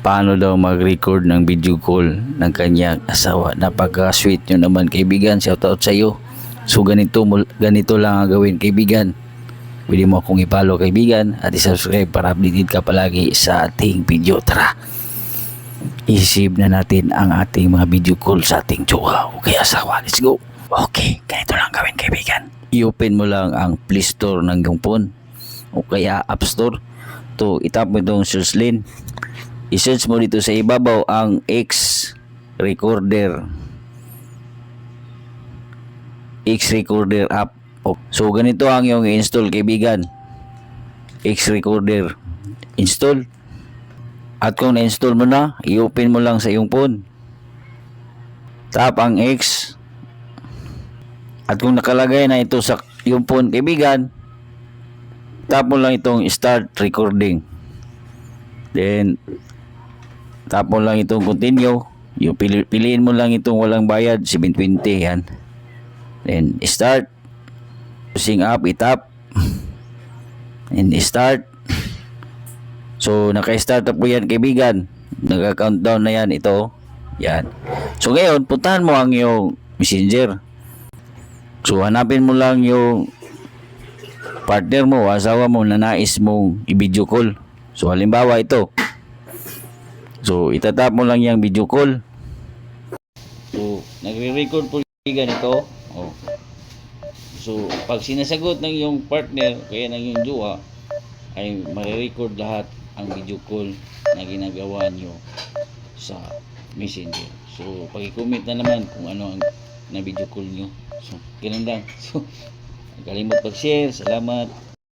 paano daw mag-record ng video call ng kanyang asawa. Napaka-sweet nyo naman kaibigan, shout out sa iyo. So ganito lang ang gawin kaibigan. Pwede mo akong i-follow kaibigan at i-subscribe para updated ka palagi sa ating video. Tara, i-save na natin ang ating mga video call sa ating jowa o kaya asawa. Let's go. Okay, ganito lang gawin kaibigan. I-open mo lang ang Play Store ng iyong phone o kaya App Store. To itap mo itong search lane. I-search mo dito sa ibabaw ang X Recorder app. So ganito ang iyong i-install kaibigan. X Recorder install. At kung na-install mo na, i-open mo lang sa iyong phone. Tap ang X. At kung nakalagay na ito sa iyong phone kaibigan, tap mo lang itong start recording. Then tap mo lang itong continue. Yung piliin mo lang itong walang bayad, 720 yan. Then start. Using up, itap. And start. So naka-start up po yan kaibigan. Naka-countdown na yan ito. Yan. So ngayon, puntahan mo ang iyong messenger. So hanapin mo lang yung partner mo, asawa mo na nais mong i-video call. So halimbawa ito. So itatap mo lang yung video call. So nagre-record po kaibigan ito. Oh. So pag sinasagot ng iyong partner kaya ng iyong jowa ay marirecord lahat ang video call na ginagawa nyo sa messenger. So pag-comment na naman kung ano ang na video call nyo. So ganun lang. So kalimot pag-share. Salamat.